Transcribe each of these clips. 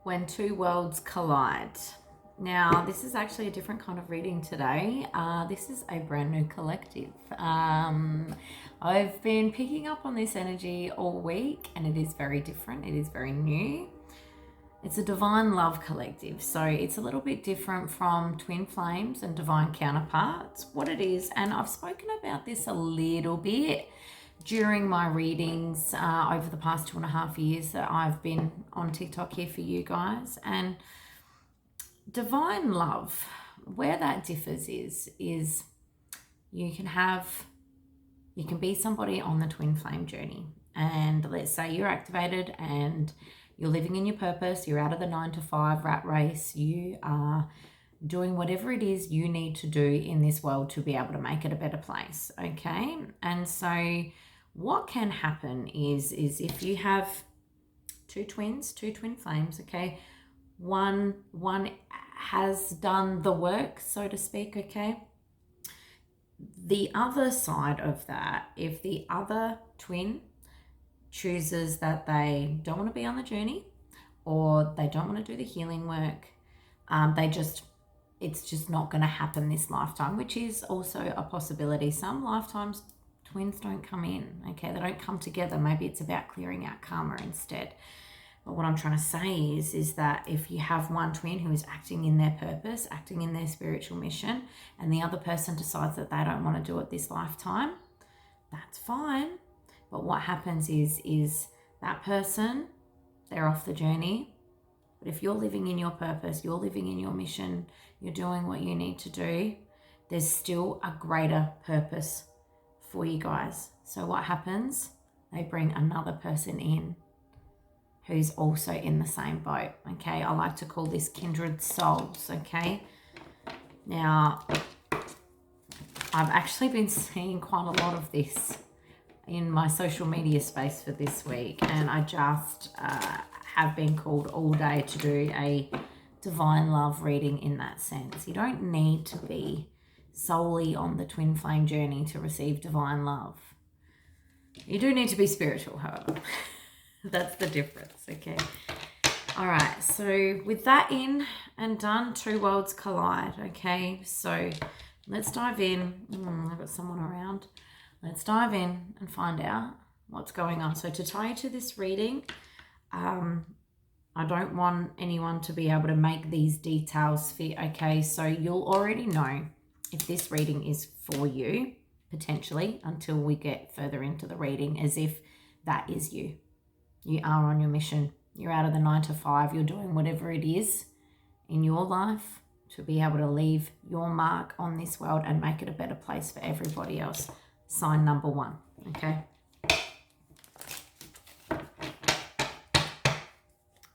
When two worlds collide. Now, this is actually a different kind of reading today. This is a brand new collective. I've been picking up on this energy all week, and it is very different. It is very new. It's a divine love collective, so it's a little bit different from twin flames and divine counterparts. What it is, and I've spoken about this a little bit during my readings over the past 2.5 years that I've been on TikTok here for you guys. And divine love, where that differs is you can be somebody on the twin flame journey, and let's say you're activated and you're living in your purpose, you're out of the 9 to 5 rat race, you are doing whatever it is you need to do in this world to be able to make it a better place, okay? And so what can happen is if you have two twin flames, okay, one has done the work, so to speak, okay? The other side of that, if the other twin chooses that they don't want to be on the journey or they don't want to do the healing work, it's just not going to happen this lifetime, which is also a possibility. Some lifetimes twins don't come in, okay? They don't come together. Maybe it's about clearing out karma instead. But what I'm trying to say is that if you have one twin who is acting in their purpose, acting in their spiritual mission, and the other person decides that they don't want to do it this lifetime, that's fine. But what happens is that person, they're off the journey. But if you're living in your purpose, you're living in your mission, you're doing what you need to do, there's still a greater purpose for you guys. So what happens? They bring another person in who's also in the same boat, okay? I like to call this kindred souls, okay? Now, I've actually been seeing quite a lot of this in my social media space for this week, and I just have been called all day to do a divine love reading in that sense. You don't need to be solely on the twin flame journey to receive divine love. You do need to be spiritual, however. That's the difference, okay? All right, so with that in and done, two worlds collide, okay? So let's dive in. I've got someone around. Let's dive in and find out what's going on. So to tie you to this reading, I don't want anyone to be able to make these details fit, okay? So you'll already know if this reading is for you, potentially, until we get further into the reading, as if that is you. You are on your mission. You're out of the 9 to 5. You're doing whatever it is in your life to be able to leave your mark on this world and make it a better place for everybody else. Sign number 1, okay? All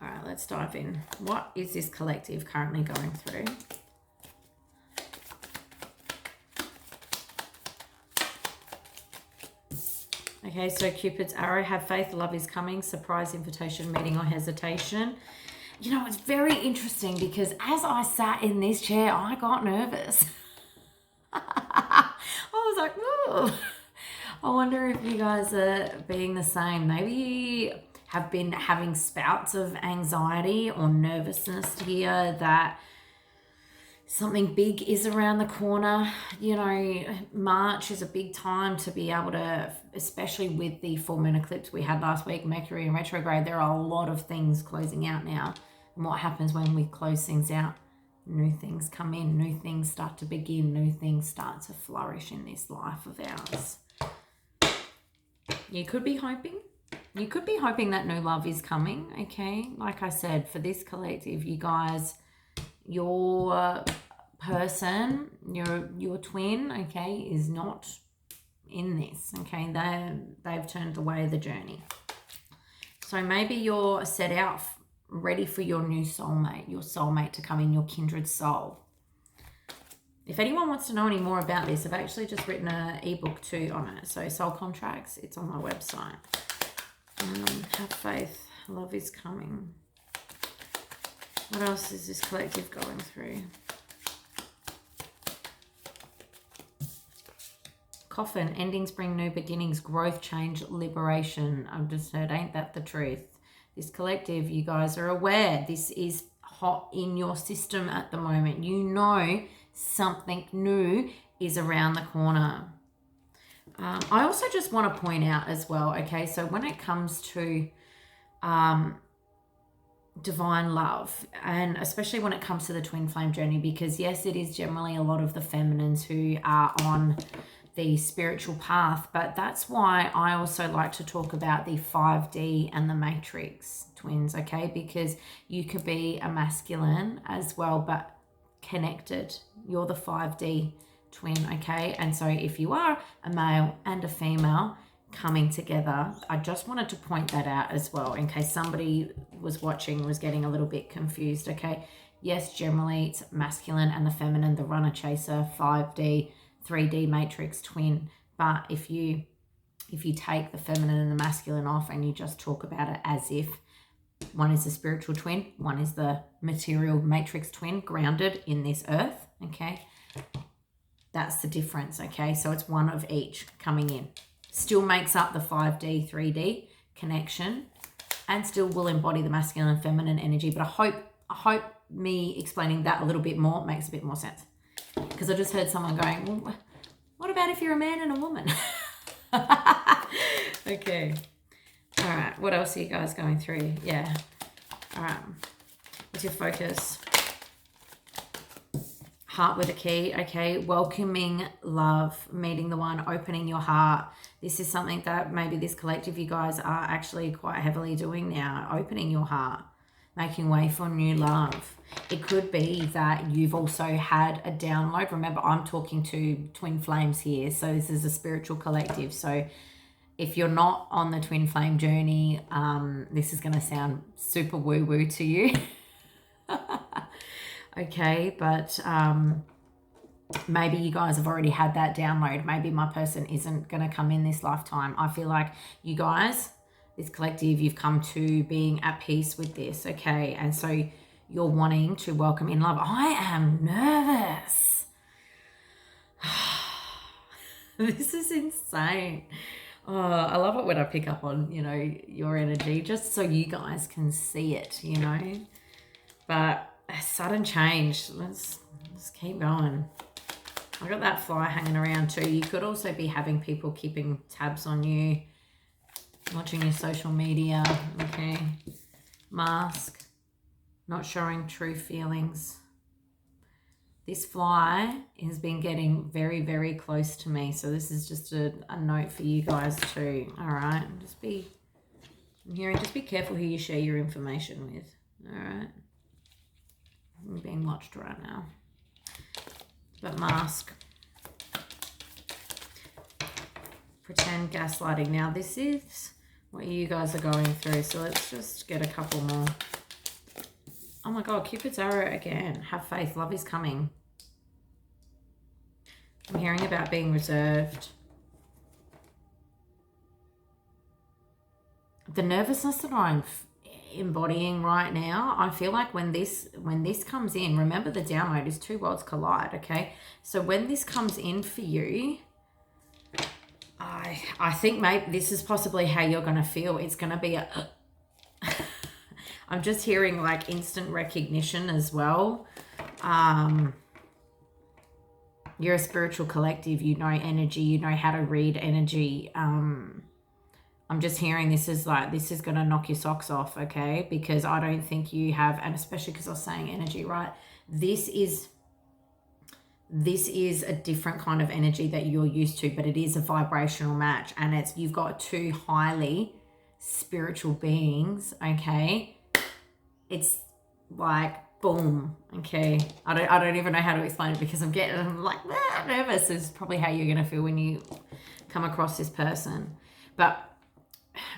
right, let's dive in. What is this collective currently going through? Okay, so Cupid's arrow, have faith, love is coming, surprise, invitation, meeting, or hesitation. You know, it's very interesting because as I sat in this chair, I got nervous. I was like, ooh. I wonder if you guys are being the same. Maybe you have been having spouts of anxiety or nervousness here, that something big is around the corner. You know, March is a big time to be able to, especially with the full moon eclipse we had last week, Mercury in retrograde, there are a lot of things closing out now. And what happens when we close things out? New things come in, new things start to begin, new things start to flourish in this life of ours. You could be hoping that new love is coming, okay? Like I said, for this collective, you guys, your person, your twin, okay, is not in this, okay? They've turned away the journey. So maybe you're set out ready for your new soulmate to come in, your kindred soul. If anyone wants to know any more about this, I've actually just written an ebook too on it. So Soul Contracts, it's on my website. Have faith, love is coming. What else is this collective going through? Coffin, endings bring new beginnings, growth, change, liberation. I've just heard, ain't that the truth? This collective, you guys are aware this is hot in your system at the moment. You know something new is around the corner. I also just want to point out as well, okay, so when it comes to divine love, and especially when it comes to the twin flame journey, because yes, it is generally a lot of the feminines who are on the spiritual path, but that's why I also like to talk about the 5D and the matrix twins, okay, because you could be a masculine as well but connected. You're the 5D twin, okay, and so if you are a male and a female coming together, I just wanted to point that out as well in case somebody was watching was getting a little bit confused, okay. Yes, generally it's masculine and the feminine, the runner chaser, 5D 3D matrix twin, but if you take the feminine and the masculine off and you just talk about it as if one is the spiritual twin, one is the material matrix twin grounded in this earth, okay, that's the difference, okay. So it's one of each coming in, still makes up the 5D 3D connection and still will embody the masculine and feminine energy. But I hope me explaining that a little bit more makes a bit more sense, because I just heard someone going, well, what about if you're a man and a woman? Okay. All right. What else are you guys going through? Yeah. All right. What's your focus? Heart with a key. Okay. Welcoming love, meeting the one, opening your heart. This is something that maybe this collective, you guys are actually quite heavily doing now, opening your heart, making way for new love. It could be that you've also had a download. Remember, I'm talking to twin flames here, so this is a spiritual collective. So if you're not on the twin flame journey, this is going to sound super woo-woo to you. Okay, but maybe you guys have already had that download. Maybe my person isn't going to come in this lifetime. I feel like you guys, this collective, you've come to being at peace with this, okay? And so you're wanting to welcome in love. I am nervous. This is insane. Oh, I love it when I pick up on, your energy, just so you guys can see it, But a sudden change. Let's keep going. I got that fly hanging around too. You could also be having people keeping tabs on you, watching your social media, okay? Mask, not showing true feelings. This fly has been getting very, very close to me. So this is just a note for you guys too. All right. Just be careful who you share your information with. All right. I'm being watched right now. But mask. Pretend gaslighting. Now this is what you guys are going through. So let's just get a couple more. Oh my God, Cupid's arrow again. Have faith. Love is coming. I'm hearing about being reserved. The nervousness that I'm embodying right now, I feel like when this comes in, remember the download is two worlds collide, okay? So when this comes in for you, I think maybe this is possibly how you're going to feel. It's going to be a... I'm just hearing like instant recognition as well. You're a spiritual collective. You know energy. You know how to read energy. I'm just hearing this is going to knock your socks off, okay? Because I don't think you have, and especially because I was saying energy, right? This is a different kind of energy that you're used to, but it is a vibrational match, and you've got two highly spiritual beings, okay? It's like boom, okay? I don't even know how to explain it because I'm like nervous. Is probably how you're gonna feel when you come across this person. But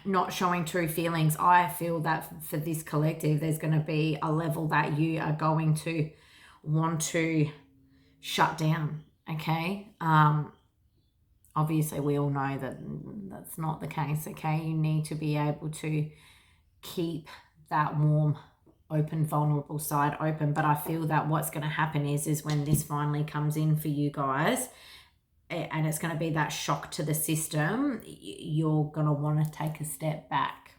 not showing true feelings, I feel that for this collective, there's gonna be a level that you are going to want to shut down, okay? Obviously we all know that that's not the case, okay? You need to be able to keep that warm, open, vulnerable side open. But I feel that what's going to happen is when this finally comes in for you guys, and it's going to be that shock to the system, you're going to want to take a step back.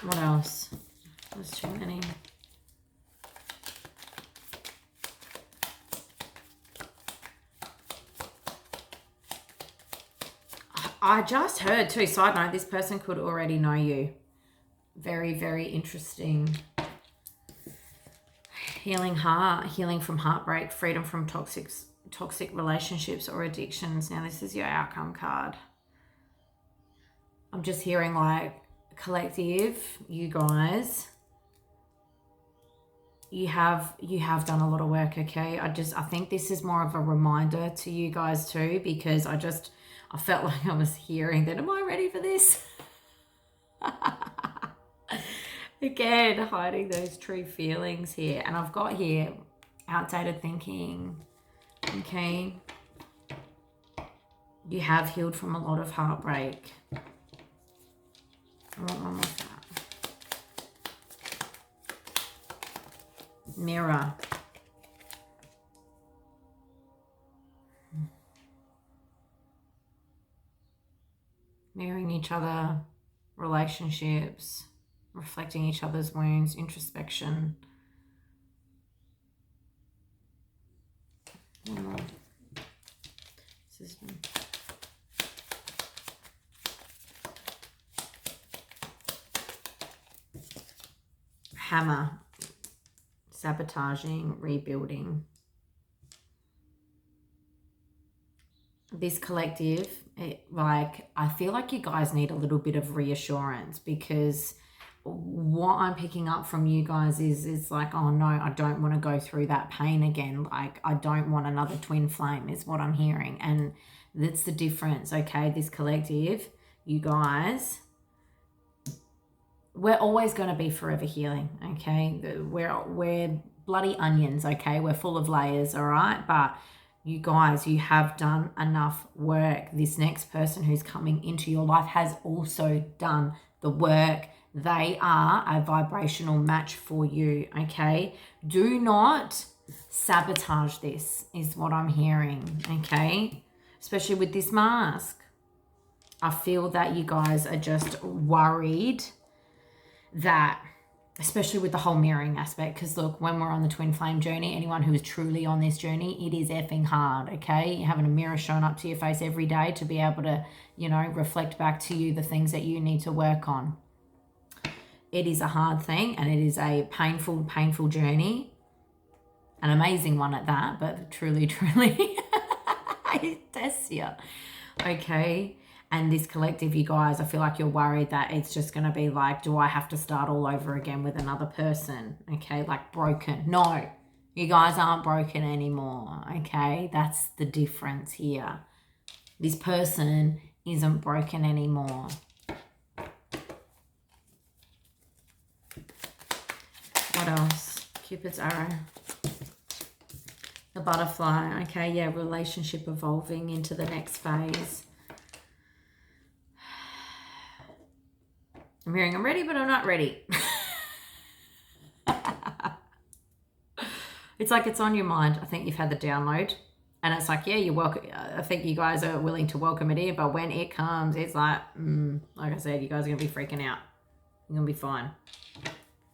What else? There's too many. I just heard too, side note, this person could already know you. Very, very interesting. Healing from heartbreak, freedom from toxic relationships or addictions. Now this is your outcome card. I'm just hearing like collective, you guys, you have done a lot of work, okay? I think this is more of a reminder to you guys too, because I felt like I was hearing that, am I ready for this? Again, hiding those true feelings here. And I've got here outdated thinking, okay? You have healed from a lot of heartbreak. I want one more that. Mirror. Mirroring each other, relationships, reflecting each other's wounds, introspection. One more. System. Hammer. Sabotaging, rebuilding. This collective, I feel like you guys need a little bit of reassurance, because what I'm picking up from you guys is like, oh no, I don't want to go through that pain again. Like, I don't want another twin flame is what I'm hearing. And that's the difference, okay? This collective, you guys, we're always going to be forever healing, okay? We're bloody onions, okay? We're full of layers, all right? But you guys, you have done enough work. This next person who's coming into your life has also done the work. They are a vibrational match for you, okay? Do not sabotage this, is what I'm hearing, okay? Especially with this mask. I feel that you guys are just worried that, especially with the whole mirroring aspect, because look, when we're on the twin flame journey, anyone who is truly on this journey, it is effing hard, okay? You're having a mirror shown up to your face every day to be able to, reflect back to you the things that you need to work on. It is a hard thing, and it is a painful journey, an amazing one at that, but truly it tests you, okay? And this collective, you guys, I feel like you're worried that it's just going to be like, do I have to start all over again with another person? Okay, like broken. No, you guys aren't broken anymore. Okay, that's the difference here. This person isn't broken anymore. What else? Cupid's arrow. The butterfly. Okay, yeah, relationship evolving into the next phase. I'm hearing I'm ready, but I'm not ready. It's like it's on your mind. I think you've had the download. And it's like, yeah, you're welcome. I think you guys are willing to welcome it in. But when it comes, it's like, like I said, you guys are going to be freaking out. You're going to be fine.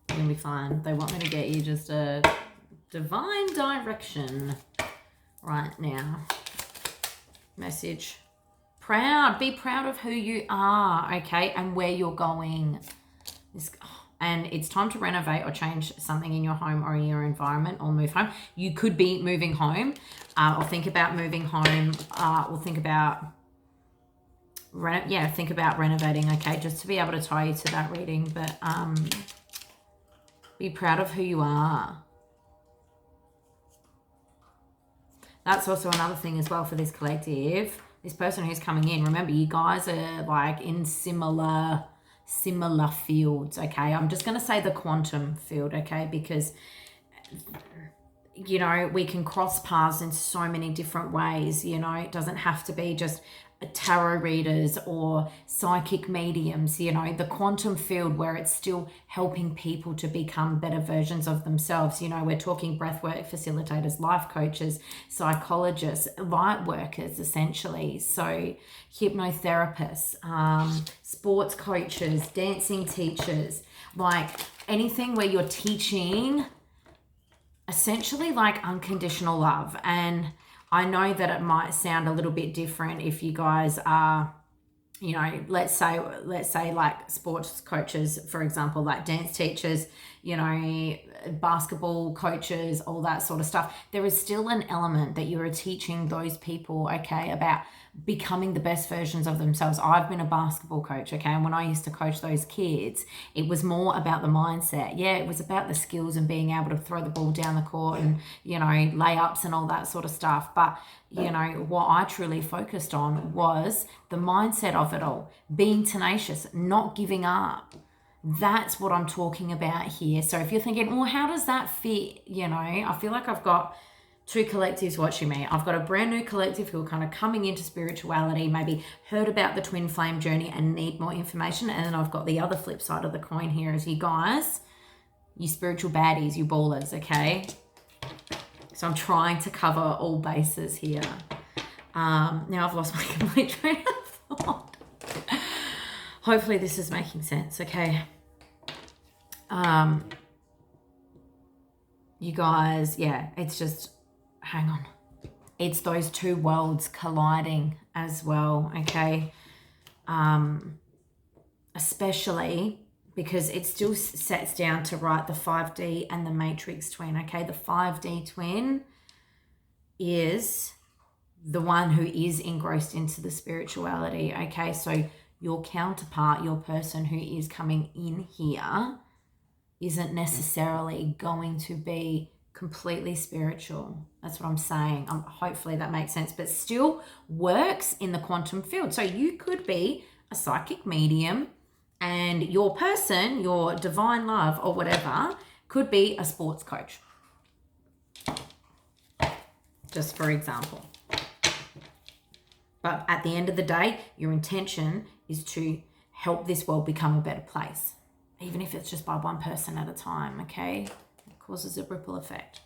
You're going to be fine. They want me to get you just a divine direction right now. Message. Proud. Be proud of who you are, okay, and where you're going. And it's time to renovate or change something in your home or in your environment, or move home. You could be moving home, or think about moving home, or think about renovating, okay, just to be able to tie you to that reading. But be proud of who you are. That's also another thing as well for this collective. This person who's coming in, remember, you guys are like in similar fields, okay? I'm just going to say the quantum field, okay? Because, we can cross paths in so many different ways, it doesn't have to be just tarot readers or psychic mediums, you know, the quantum field where it's still helping people to become better versions of themselves. You know, we're talking breathwork facilitators, life coaches, psychologists, light workers, essentially. So hypnotherapists, sports coaches, dancing teachers, like anything where you're teaching essentially like unconditional love. And I know that it might sound a little bit different if you guys are, you know, let's say like sports coaches, for example, like dance teachers, you know, basketball coaches, all that sort of stuff. There is still an element that you are teaching those people, okay, about becoming the best versions of themselves. I've been a basketball coach, okay, and when I used to coach those kids, it was more about the mindset. Yeah, it was about the skills and being able to throw the ball down the court and, you know, layups and all that sort of stuff. But, you know, what I truly focused on was the mindset of it all, being tenacious, not giving up. That's what I'm talking about here. So if you're thinking, well, how does that fit? You know, I feel like I've got two collectives watching me. I've got a brand new collective who are kind of coming into spirituality, maybe heard about the twin flame journey and need more information. And then I've got the other flip side of the coin here is you guys, you spiritual baddies, you ballers, okay? So I'm trying to cover all bases here. Now I've lost my complete train of thought. Hopefully this is making sense, okay? You guys, yeah, it's just, hang on. It's those two worlds colliding as well, okay? Especially because it still sets down to right the 5D and the matrix twin, okay? The 5D twin is the one who is engrossed into the spirituality, okay? So your counterpart, your person who is coming in here, isn't necessarily going to be completely spiritual. That's what I'm saying. Hopefully that makes sense, but still works in the quantum field. So you could be a psychic medium and your person, your divine love or whatever, could be a sports coach. Just for example. But at the end of the day, your intention is to help this world become a better place. Even if it's just by one person at a time, okay? It causes a ripple effect.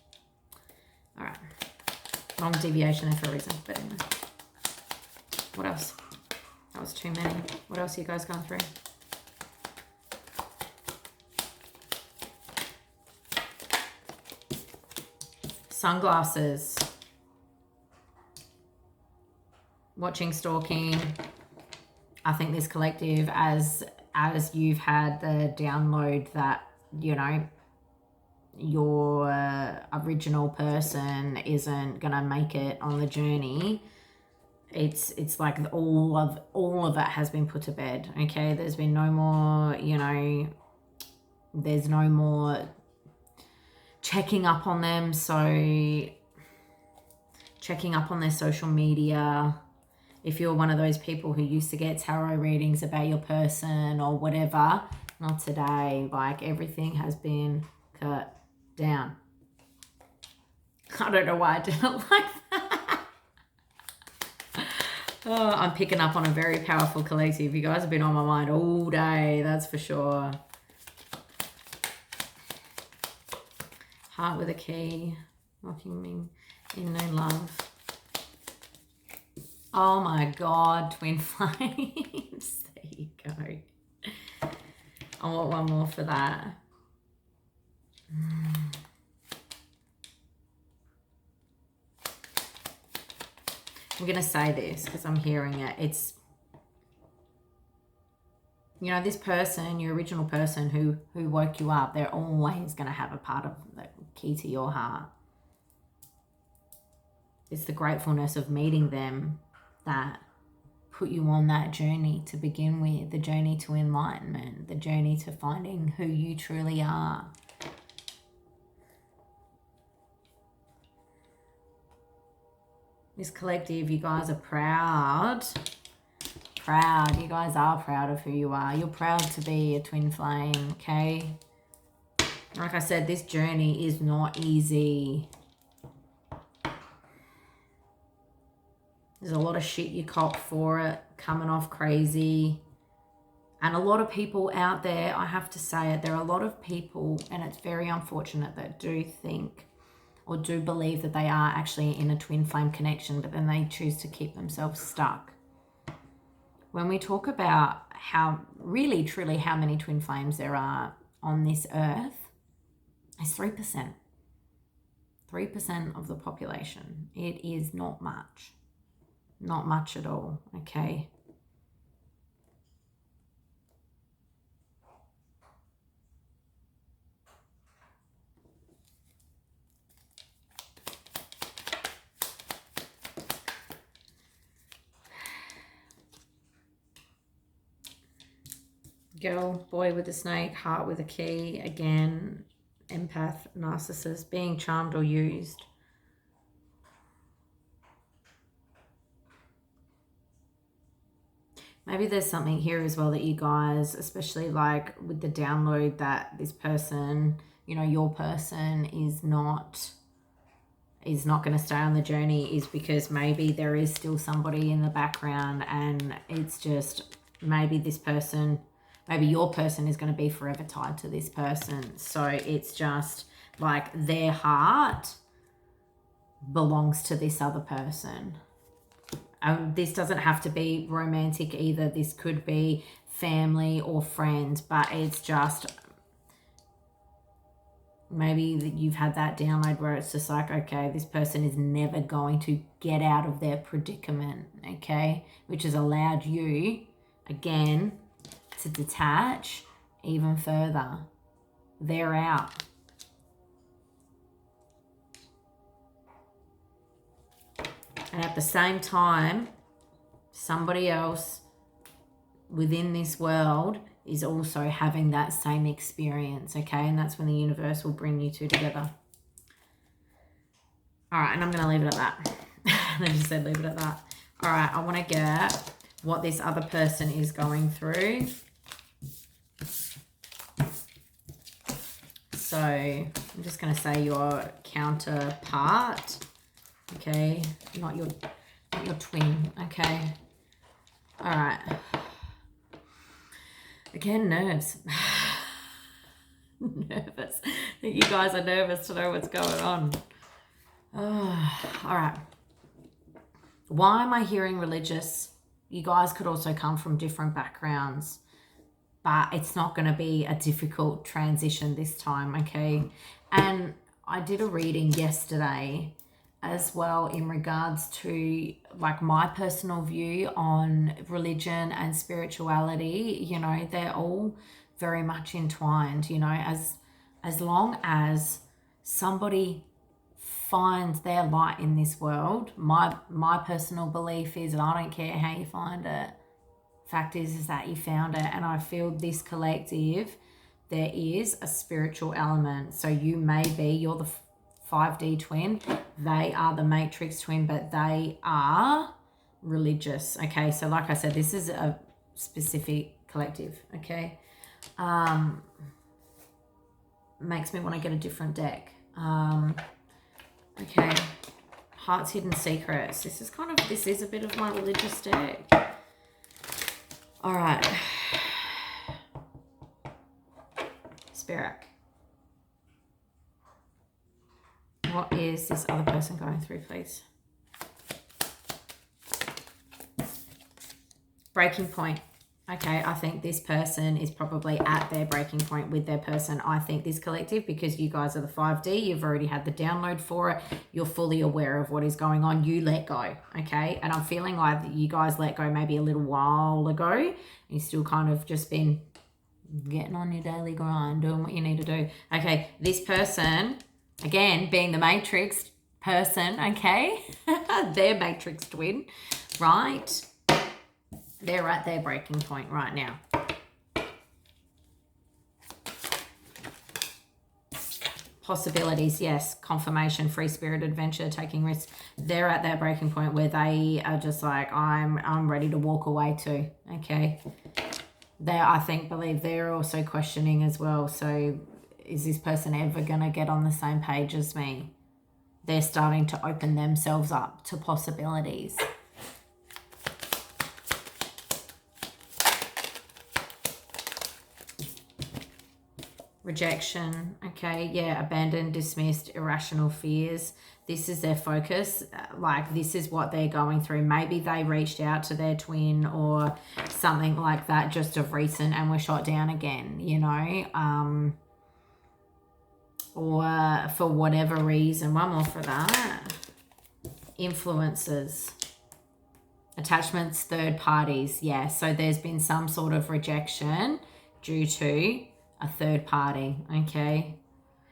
All right. Long deviation there for a reason, but anyway. What else? That was too many. What else are you guys going through? Sunglasses. Watching stalking. I think this collective, as you've had the download that, you know, your original person isn't gonna make it on the journey, it's like all of it has been put to bed, okay? There's been no more, you know, there's no more checking up on them. So checking up on their social media. If you're one of those people who used to get tarot readings about your person or whatever, not today. Like, everything has been cut down. I don't know why I didn't like that. Oh, I'm picking up on a very powerful collective. You guys have been on my mind all day, that's for sure. Heart with a key, locking me in no love. Oh my God, twin flames. There you go. I want one more for that. I'm going to say this because I'm hearing it. It's, you know, this person, your original person who woke you up, they're always going to have a part of the key to your heart. It's the gratefulness of meeting them that put you on that journey to begin with, the journey to enlightenment, the journey to finding who you truly are. This collective, you guys are proud. Proud. You guys are proud of who you are. You're proud to be a twin flame, okay? Like I said, this journey is not easy. There's a lot of shit you cop for it, coming off crazy. And a lot of people out there, I have to say it, there are a lot of people, and it's very unfortunate, that do think or do believe that they are actually in a twin flame connection, but then they choose to keep themselves stuck. When we talk about how, really, truly, how many twin flames there are on this earth, it's 3%. 3% of the population. It is not much. Not much at all, okay? Girl, boy with a snake, heart with a key, again, empath, narcissist, being charmed or used. Maybe there's something here as well that you guys, especially like with the download, that this person, you know, your person is not going to stay on the journey, is because maybe there is still somebody in the background, and it's just maybe this person, maybe your person is going to be forever tied to this person. So it's just like their heart belongs to this other person. This doesn't have to be romantic either. This could be family or friend, but it's just maybe that you've had that download where it's just like, okay, this person is never going to get out of their predicament, okay? Which has allowed you, again, to detach even further. They're out. And at the same time, somebody else within this world is also having that same experience, okay? And that's when the universe will bring you two together. All right, and I'm going to leave it at that. I just said leave it at that. All right, I want to get what this other person is going through. So I'm just going to say your counterpart, okay? Not your twin, okay? All right. Again, nerves. Nervous. I think you guys are nervous to know what's going on. Oh, all right. Why am I hearing religious? You guys could also come from different backgrounds, but it's not going to be a difficult transition this time, okay? And I did a reading yesterday as well in regards to like my personal view on religion and spirituality. You know, they're all very much entwined, you know, as long as somebody finds their light in this world. My personal belief is, and I don't care how you find it, fact is that you found it. And I feel this collective, there is a spiritual element. So you may be, you're the 5D twin, they are the matrix twin, but they are religious, okay? So like I said, this is a specific collective, okay? Makes me want to get a different deck. Okay, Heart's Hidden Secrets. This is a bit of my religious deck. All right. Spirit. What is this other person going through, please? Breaking point. Okay, I think this person is probably at their breaking point with their person. I think this collective, because you guys are the 5D, you've already had the download for it. You're fully aware of what is going on. You let go, okay? And I'm feeling like you guys let go maybe a little while ago. You've still kind of just been getting on your daily grind, doing what you need to do. Okay, this person, again, being the matrix person, okay? Their matrix twin, right? They're at their breaking point right now. Possibilities, yes. Confirmation, free spirit, adventure, taking risks. They're at that breaking point where they are just like, I'm ready to walk away too, okay? They, I think, believe they're also questioning as well. So is this person ever going to get on the same page as me? They're starting to open themselves up to possibilities. rejection, okay, yeah, abandoned, dismissed, irrational fears. This is their focus. Like, this is what they're going through. Maybe they reached out to their twin or something like that just of recent and were shot down again, you know, or for whatever reason. One more for that. Influences, attachments, third parties. Yeah, so there's been some sort of rejection due to a third party, okay?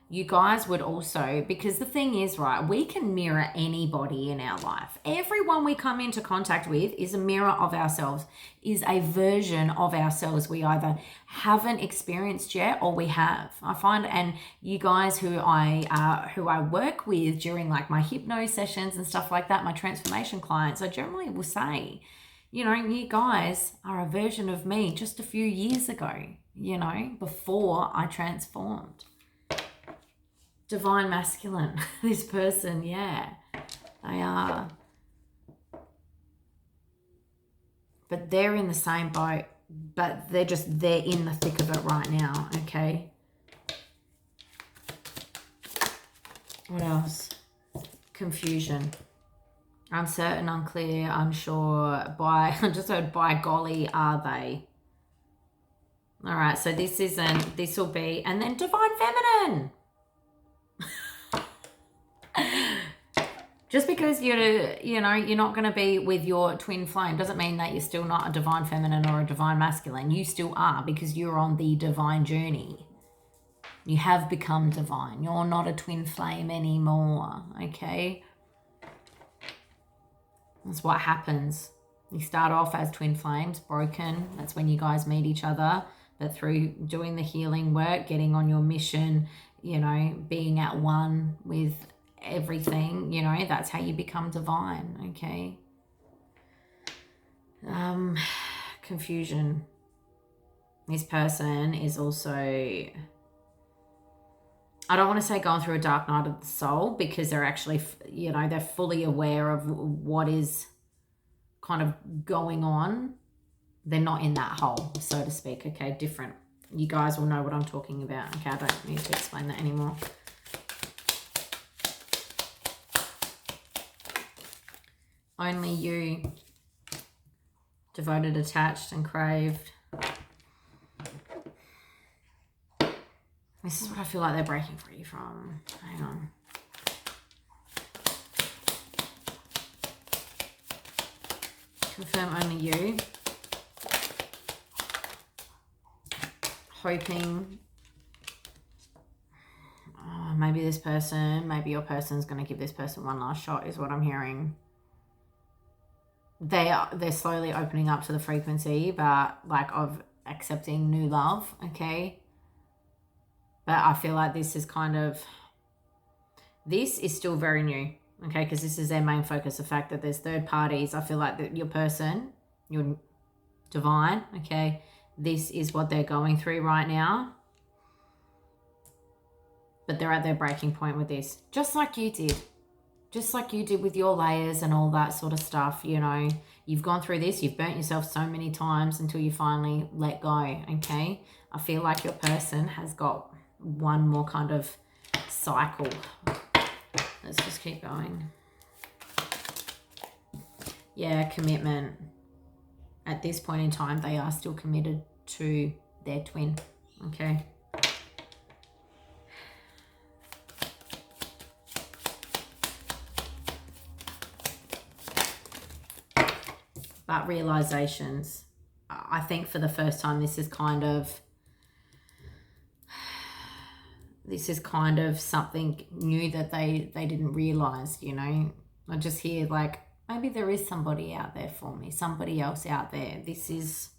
You guys would also, because the thing is, right, we can mirror anybody in our life. Everyone we come into contact with is a mirror of ourselves, is a version of ourselves we either haven't experienced yet or we have. I find, and you guys who I work with during like my hypno sessions and stuff like that, my transformation clients, I generally will say, you know, you guys are a version of me just a few years ago, you know, before I transformed. Divine masculine, this person, yeah, they are. But they're in the same boat, but they're in the thick of it right now, okay? What else? Confusion. Uncertain, unclear, unsure, I just heard by golly are they. All right, so this will be, and then divine feminine. Just because you're not going to be with your twin flame doesn't mean that you're still not a divine feminine or a divine masculine. You still are, because you're on the divine journey. You have become divine. You're not a twin flame anymore, okay? That's what happens. You start off as twin flames, broken. That's when you guys meet each other. But through doing the healing work, getting on your mission, you know, being at one with everything, you know, that's how you become divine, okay? Confusion. This person is also, I don't want to say going through a dark night of the soul, because they're actually, you know, they're fully aware of what is kind of going on. They're not in that hole, so to speak, okay? Different. You guys will know what I'm talking about, okay? I don't need to explain that anymore. Only you. Devoted, attached, and craved. This is what I feel like they're breaking free from. Hang on. Confirm only you. Hoping, maybe this person, maybe your person's going to give this person one last shot, is what I'm hearing. They're slowly opening up to the frequency, but like of accepting new love, okay? But I feel like this is still very new, okay? Because this is their main focus, the fact that there's third parties. I feel like that your person, your divine, okay, this is what they're going through right now. But they're at their breaking point with this, just like you did. Just like you did with your layers and all that sort of stuff, you know. You've gone through this, you've burnt yourself so many times until you finally let go, okay? I feel like your person has got one more kind of cycle. Let's just keep going. Yeah, commitment. At this point in time, they are still committed to their twin, okay? But realizations, I think for the first time, this is kind of something new that they didn't realize, you know. I just hear like, maybe there is somebody out there for me, somebody else out there. This is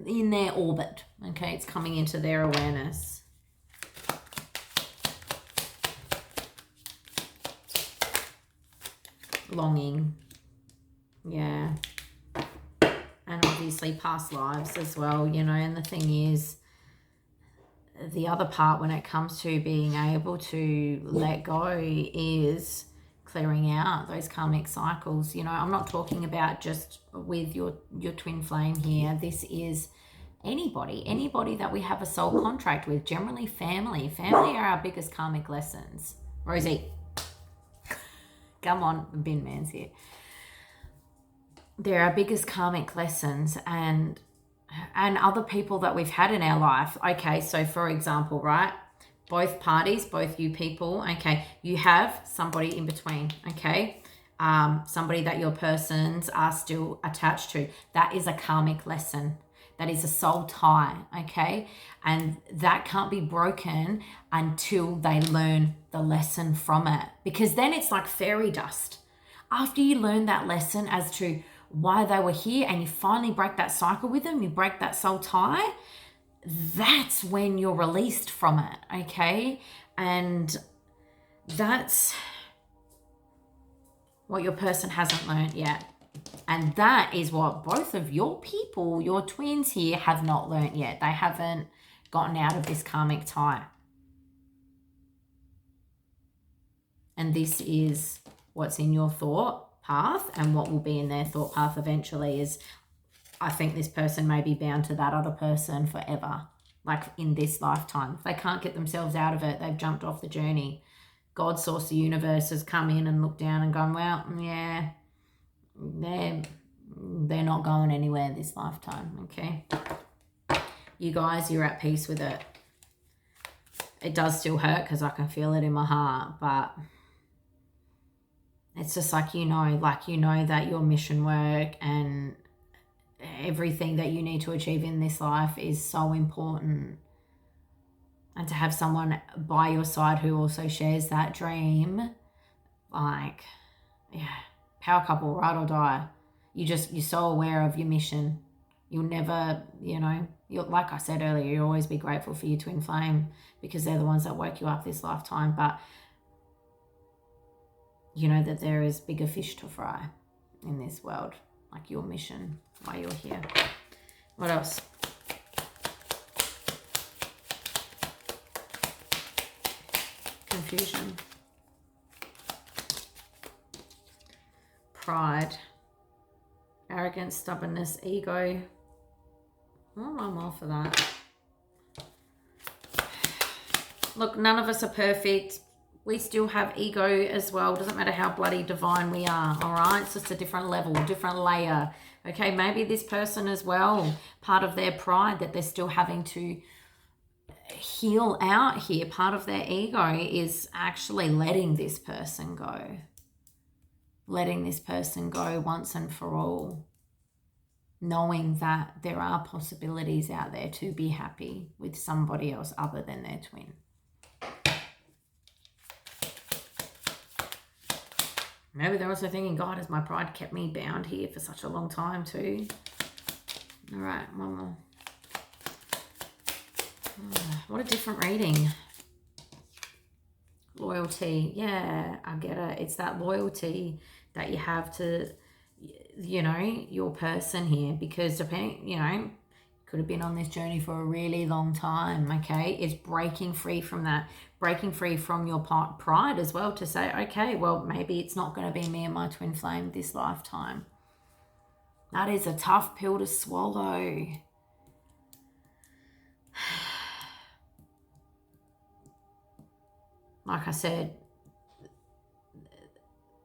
in their orbit, okay? It's coming into their awareness. Longing. Yeah. And obviously past lives as well, you know. And the thing is, the other part when it comes to being able to let go is clearing out those karmic cycles. You know, I'm not talking about just with your twin flame here. This is Anybody that we have a soul contract with, generally family. Family are our biggest karmic lessons. Rosie, come on, the bin man's here. They're our biggest karmic lessons, and other people that we've had in our life. Okay, so for example, right, both parties, both you people, okay, you have somebody in between, okay, somebody that your persons are still attached to. That is a karmic lesson. That is a soul tie, okay? And that can't be broken until they learn the lesson from it, because then it's like fairy dust. After you learn that lesson as to why they were here and you finally break that cycle with them, you break that soul tie, that's when you're released from it, okay? And that's what your person hasn't learned yet. And that is what both of your people, your twins here, have not learnt yet. They haven't gotten out of this karmic tie. And this is what's in your thought path, and what will be in their thought path eventually is, I think this person may be bound to that other person forever, like in this lifetime. If they can't get themselves out of it, they've jumped off the journey. God, source, the universe has come in and looked down and gone, well, yeah, they're not going anywhere this lifetime, okay? You guys, you're at peace with it. It does still hurt because I can feel it in my heart, but it's just like, you know that your mission work and everything that you need to achieve in this life is so important. And to have someone by your side who also shares that dream, like, yeah, power couple, ride or die. You're so aware of your mission. You'll never, like I said earlier, you'll always be grateful for your twin flame because they're the ones that woke you up this lifetime. But you know that there is bigger fish to fry in this world, like your mission, why you're here. What else? Confusion. Pride. Arrogance, stubbornness, ego. Oh, I'm all for that. Look, none of us are perfect. We still have ego as well. Doesn't matter how bloody divine we are, all right? It's just a different level, different layer. Okay, maybe this person as well, part of their pride that they're still having to heal out here, part of their ego is actually letting this person go. Letting this person go once and for all. Knowing that there are possibilities out there to be happy with somebody else other than their twin. Maybe they're also thinking, God, has my pride kept me bound here for such a long time too? All right, one more. Oh, what a different reading. Loyalty. Yeah, I get it. It's that loyalty that you have to, your person here, because depending, could have been on this journey for a really long time, okay? It's breaking free from that, breaking free from your pride as well to say, okay, well, maybe it's not going to be me and my twin flame this lifetime. That is a tough pill to swallow. Like I said,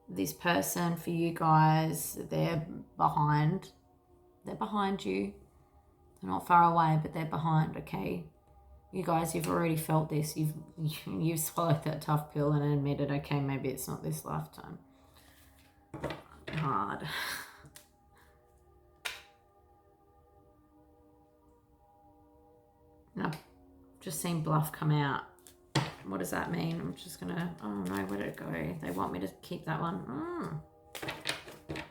this person for you guys, they're behind you. They're not far away, but they're behind, okay? You guys, you've already felt this. You've swallowed that tough pill and admitted, okay, maybe it's not this lifetime. Hard. No, just seen bluff come out. What does that mean? I'm just gonna, oh no, where did it go? They want me to keep that one.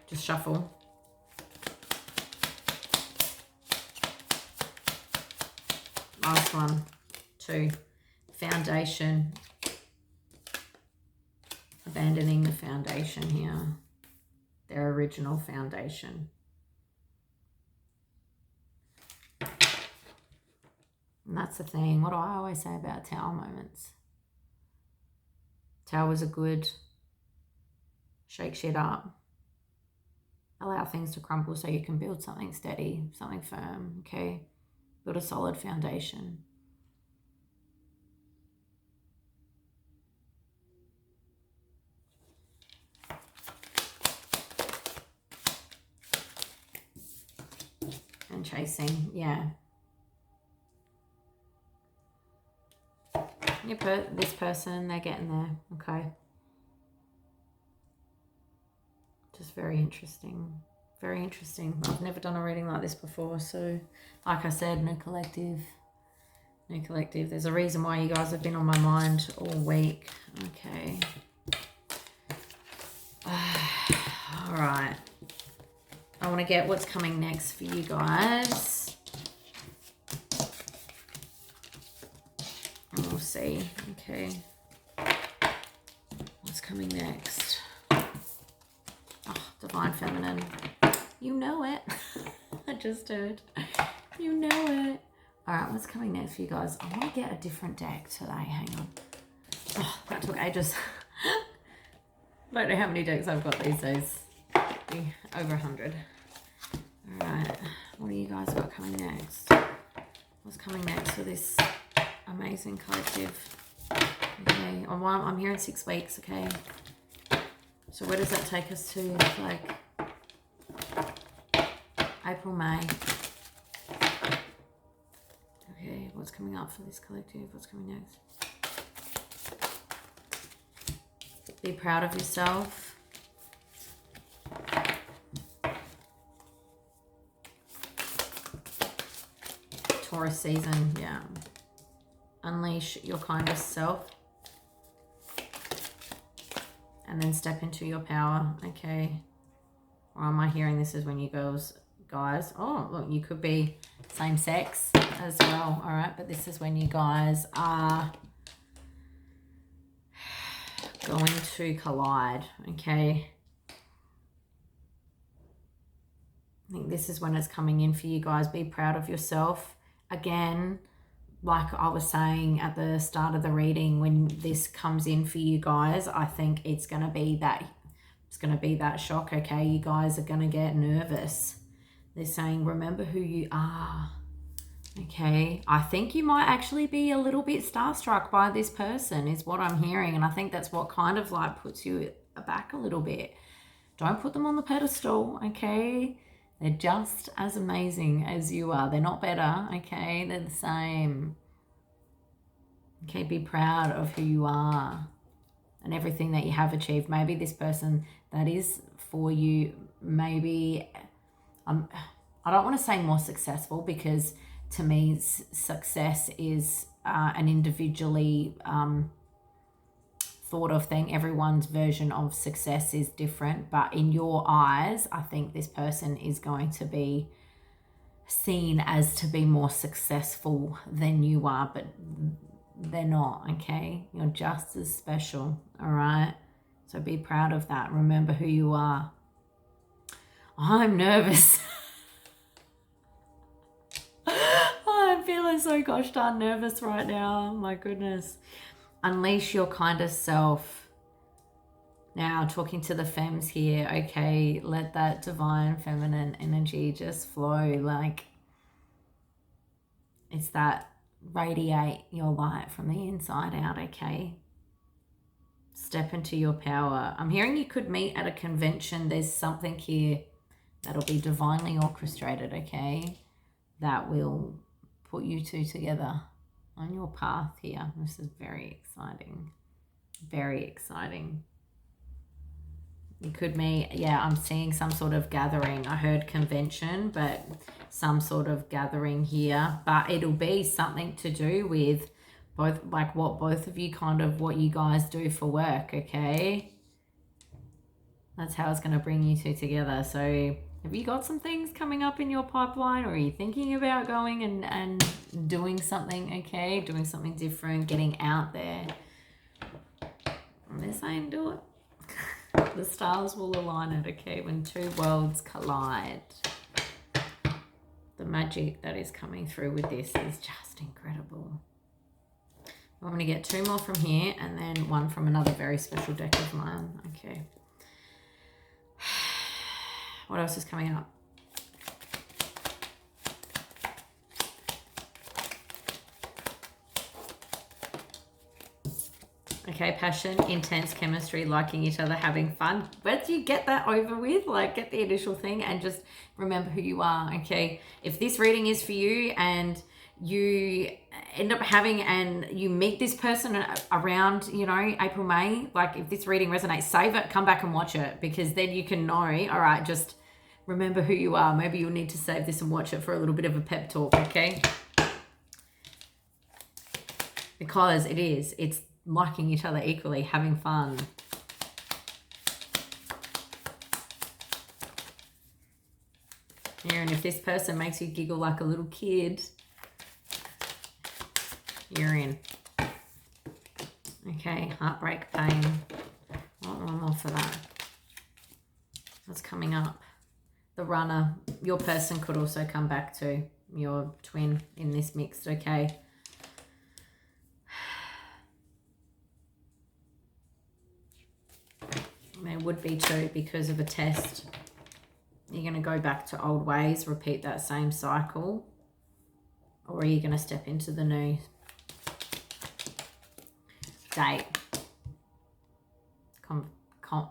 Just shuffle. Last one. 2. Foundation. Abandoning the foundation here. Their original foundation. And that's the thing. What do I always say about Tower moments? Towers are good. Shake shit up. Allow things to crumble so you can build something steady, something firm, okay? Build a solid foundation. And chasing, yeah. This person, they're getting there, okay. Just very interesting. Very interesting. I've never done a reading like this before, so like I said, new collective. New collective. There's a reason why you guys have been on my mind all week. Okay. All right. I want to get what's coming next for you guys. And we'll see. Okay. What's coming next? Oh, Divine Feminine. You know it. I just heard. You know it. All right, what's coming next for you guys? I want to get a different deck today. Hang on. Oh, that took ages. I don't know how many decks I've got these days. Over 100. All right, what do you guys got coming next? What's coming next for this amazing collective? Okay, I'm here in 6 weeks, okay? So where does that take us to? Like April, May. Okay, what's coming up for this collective? What's coming next? Be proud of yourself. Taurus season, yeah. Unleash your kindest self. And then step into your power, okay? Or am I hearing this is when you guys, oh, look, you could be same sex as well, all right? But this is when you guys are going to collide, okay? I think this is when it's coming in for you guys. Be proud of yourself. Again, like I was saying at the start of the reading, when this comes in for you guys, I think it's going to be that shock, okay? You guys are going to get nervous. They're saying, remember who you are, okay? I think you might actually be a little bit starstruck by this person is what I'm hearing. And I think that's what kind of like puts you back a little bit. Don't put them on the pedestal, okay? They're just as amazing as you are. They're not better, okay? They're the same. Okay, be proud of who you are and everything that you have achieved. Maybe this person that is for you, maybe, I don't want to say more successful, because to me, success is an individually thought of thing. Everyone's version of success is different, but in your eyes, I think this person is going to be seen as to be more successful than you are, but they're not, okay? You're just as special, all right? So be proud of that. Remember who you are. I'm nervous. I'm feeling so gosh darn nervous right now. My goodness. Unleash your kindest self. Now, talking to the femmes here, okay, let that divine feminine energy just flow. Like, it's that radiate your light from the inside out, okay? Step into your power. I'm hearing you could meet at a convention. There's something here that'll be divinely orchestrated, okay? That will put you two together on your path here. This is very exciting. Very exciting. You could meet, yeah, I'm seeing some sort of gathering. I heard convention, but some sort of gathering here. But it'll be something to do with both, like what both of you what you guys do for work, okay? That's how it's going to bring you two together. So have you got some things coming up in your pipeline, or are you thinking about going and doing something, okay? Doing something different, getting out there. And they're saying do it. The stars will align it, okay? When two worlds collide. The magic that is coming through with this is just incredible. I'm going to get 2 more from here and then 1 from another very special deck of mine. Okay. What else is coming up? Okay, passion, intense chemistry, liking each other, having fun. But you get that over with, like get the initial thing and just remember who you are, okay? If this reading is for you and you end up having and you meet this person around, you know, April, May, like if this reading resonates, save it, come back and watch it, because then you can know, all right, just remember who you are. Maybe you'll need to save this and watch it for a little bit of a pep talk, okay? Because it's liking each other equally, having fun. Yeah, and if this person makes you giggle like a little kid, you're in. Okay, heartbreak, pain. One more for that. What's coming up? The runner. Your person could also come back to your twin in this mix, okay? There would be too, because of a test. You're going to go back to old ways, repeat that same cycle, or are you going to step into the new date?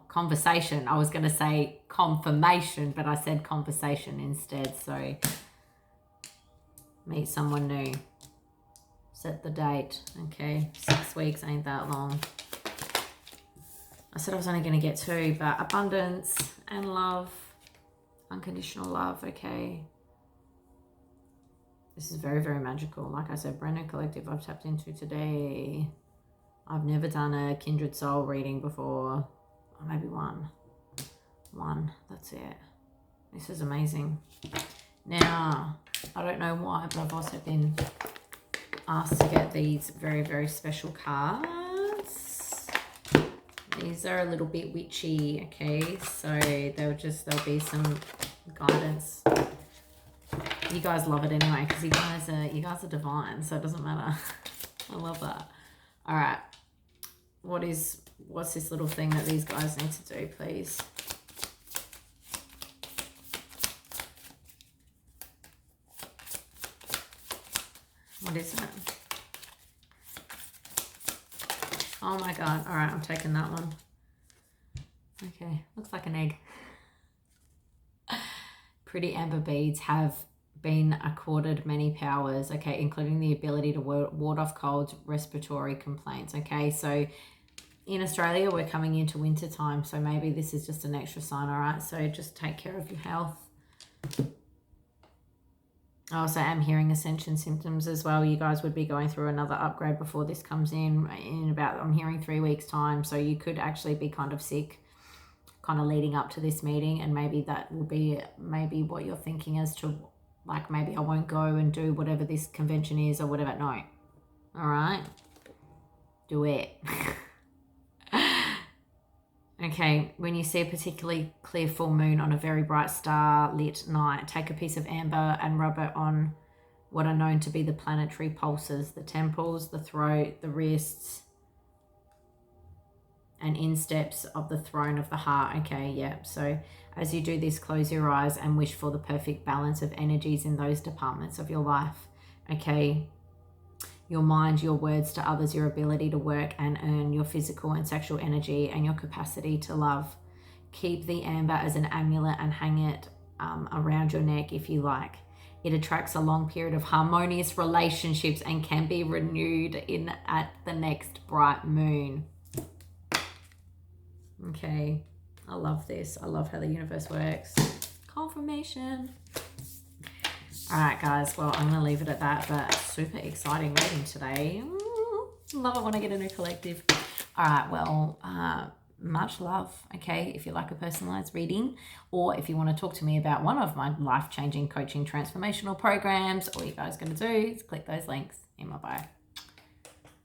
Conversation. I was going to say confirmation, but I said conversation instead. So meet someone new. Set the date. Okay, 6 weeks ain't that long. I said I was only going to get 2, but abundance and love, unconditional love, okay. This is very, very magical. Like I said, brand new collective I've tapped into today. I've never done a kindred soul reading before. Or maybe one. That's it. This is amazing. Now, I don't know why, but I've also been asked to get these very, very special cards. These are a little bit witchy, okay? So there'll be some guidance. You guys love it anyway, because you guys are divine, so it doesn't matter. I love that. All right. What's this little thing that these guys need to do, please? What is it? Oh my God. All right, I'm taking that one. Okay, looks like an egg. Pretty amber beads have been accorded many powers, okay, including the ability to ward off colds, respiratory complaints, okay? So in Australia, we're coming into winter time, so maybe this is just an extra sign, all right? So just take care of your health. I also am hearing ascension symptoms as well. You guys would be going through another upgrade before this comes in about, I'm hearing 3 weeks time. So you could actually be kind of sick, kind of leading up to this meeting. And maybe that will be maybe what you're thinking as to, like, maybe I won't go and do whatever this convention is or whatever. No. All right. Do it. Okay, when you see a particularly clear full moon on a very bright star-lit night, take a piece of amber and rub it on what are known to be the planetary pulses, the temples, the throat, the wrists, and insteps of the throne of the heart. Okay, yeah. So as you do this, close your eyes and wish for the perfect balance of energies in those departments of your life. Okay. Your mind, your words to others, your ability to work and earn, your physical and sexual energy, and your capacity to love. Keep the amber as an amulet and hang it around your neck if you like. It attracts a long period of harmonious relationships and can be renewed at the next bright moon. Okay, I love this. I love how the universe works. Confirmation. All right, guys. Well, I'm going to leave it at that, but super exciting reading today. Love it when I get a new collective. All right, well, much love, okay? If you like a personalized reading, or if you want to talk to me about one of my life-changing coaching transformational programs, all you guys are going to do is click those links in my bio.